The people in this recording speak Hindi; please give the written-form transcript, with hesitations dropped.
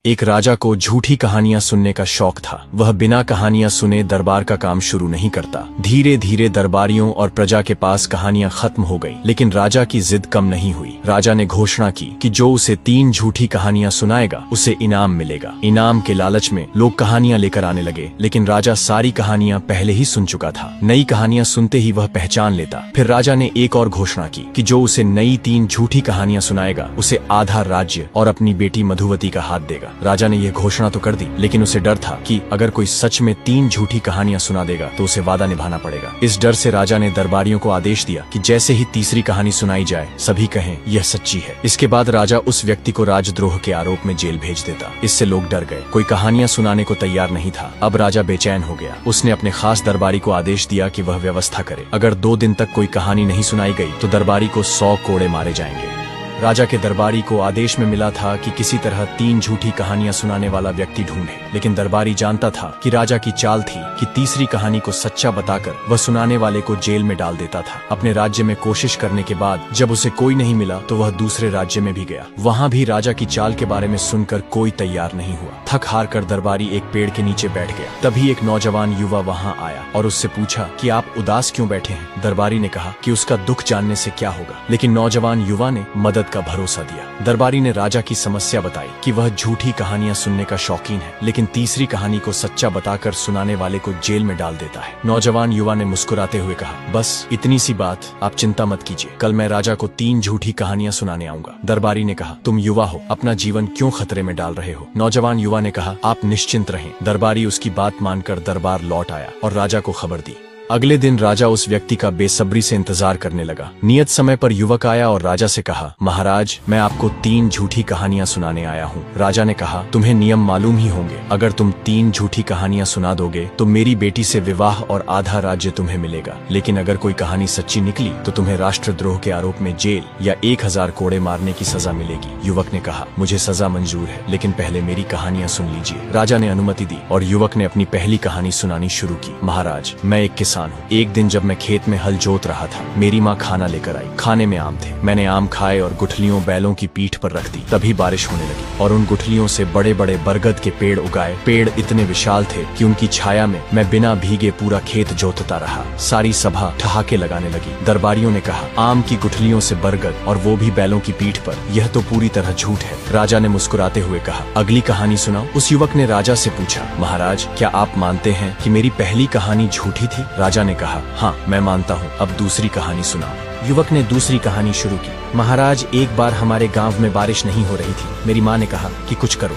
एक राजा को झूठी कहानियां सुनने का शौक था। वह बिना कहानियां सुने दरबार का काम शुरू नहीं करता। धीरे धीरे दरबारियों और प्रजा के पास कहानियां खत्म हो गई, लेकिन राजा की जिद कम नहीं हुई। राजा ने घोषणा की कि जो उसे 3 झूठी कहानियां सुनाएगा उसे इनाम मिलेगा। इनाम के लालच में लोग कहानियां लेकर आने लगे, लेकिन राजा सारी कहानियां पहले ही सुन चुका था। नई कहानियां सुनते ही वह पहचान लेता। फिर राजा ने एक और घोषणा की कि जो उसे नई 3 झूठी कहानियां सुनाएगा उसे आधा राज्य और अपनी बेटी मधुवती का हाथ देगा। राजा ने यह घोषणा तो कर दी, लेकिन उसे डर था कि अगर कोई सच में 3 झूठी कहानियां सुना देगा तो उसे वादा निभाना पड़ेगा। इस डर से राजा ने दरबारियों को आदेश दिया कि जैसे ही तीसरी कहानी सुनाई जाए सभी कहें यह सच्ची है। इसके बाद राजा उस व्यक्ति को राजद्रोह के आरोप में जेल भेज देता। इससे लोग डर गए, कोई कहानियां सुनाने को तैयार नहीं था। अब राजा बेचैन हो गया। उसने अपने खास दरबारी को आदेश दिया कि वह व्यवस्था करे। अगर 2 दिन तक कोई कहानी नहीं सुनाई गई तो दरबारी को 100 कोड़े मारे जाएंगे। राजा के दरबारी को आदेश में मिला था कि किसी तरह 3 झूठी कहानियां सुनाने वाला व्यक्ति ढूंढे, लेकिन दरबारी जानता था कि राजा की चाल थी कि तीसरी कहानी को सच्चा बताकर वह सुनाने वाले को जेल में डाल देता था। अपने राज्य में कोशिश करने के बाद जब उसे कोई नहीं मिला तो वह दूसरे राज्य में भी गया। वहां भी राजा की चाल के बारे में सुनकर कोई तैयार नहीं हुआ। थक हार कर दरबारी एक पेड़ के नीचे बैठ गया। तभी एक नौजवान युवा वहां आया और उससे पूछा कि आप उदास क्यों बैठे हैं। दरबारी ने कहा कि उसका दुख जानने से क्या होगा, लेकिन नौजवान युवा ने मदद का भरोसा दिया। दरबारी ने राजा की समस्या बताई कि वह झूठी कहानियां सुनने का शौकीन है, लेकिन तीसरी कहानी को सच्चा बताकर सुनाने वाले को जेल में डाल देता है। नौजवान युवा ने मुस्कुराते हुए कहा, बस इतनी सी बात, आप चिंता मत कीजिए, कल मैं राजा को 3 झूठी कहानियां सुनाने आऊंगा। दरबारी ने कहा, तुम युवा हो, अपना जीवन क्यों खतरे में डाल रहे हो। नौजवान युवा ने कहा, आप निश्चिंत रहें। दरबारी उसकी बात मानकर दरबार लौट आया और राजा को खबर दी। अगले दिन राजा उस व्यक्ति का बेसब्री से इंतजार करने लगा। नियत समय पर युवक आया और राजा से कहा, महाराज, मैं आपको 3 झूठी कहानियां सुनाने आया हूँ। राजा ने कहा, तुम्हें नियम मालूम ही होंगे। अगर तुम 3 झूठी कहानियां सुना दोगे तो मेरी बेटी से विवाह और आधा राज्य तुम्हें मिलेगा, लेकिन अगर कोई कहानी सच्ची निकली तो तुम्हें राष्ट्रद्रोह के आरोप में जेल या 1000 कोड़े मारने की सजा मिलेगी। युवक ने कहा, मुझे सजा मंजूर है, लेकिन पहले मेरी कहानियां सुन लीजिए। राजा ने अनुमति दी और युवक ने अपनी पहली कहानी सुनानी शुरू की। महाराज, मैं एक किसान हूँ। एक दिन जब मैं खेत में हल जोत रहा था, मेरी माँ खाना लेकर आई। खाने में आम थे। मैंने आम खाए और गुठलियों बैलों की पीठ पर रख दी। तभी बारिश होने लगी और उन गुठलियों से बड़े बड़े बरगद के पेड़ उगाए। पेड़ इतने विशाल थे कि उनकी छाया में मैं बिना भीगे पूरा खेत जोतता रहा। सारी सभा ठहाके लगाने लगी। दरबारियों ने कहा, आम की गुठलियों से बरगद और वो भी बैलों की पीठ पर, यह तो पूरी तरह झूठ है। राजा ने मुस्कुराते हुए कहा, अगली कहानी सुनाओ। उस युवक ने राजा से पूछा, महाराज, क्या आप मानते हैं कि मेरी पहली कहानी झूठी थी। राजा ने कहा, हाँ, मैं मानता हूँ। अब दूसरी कहानी सुनाओ। युवक ने दूसरी कहानी शुरू की। महाराज, एक बार हमारे गांव में बारिश नहीं हो रही थी। मेरी माँ ने कहा कि कुछ करो।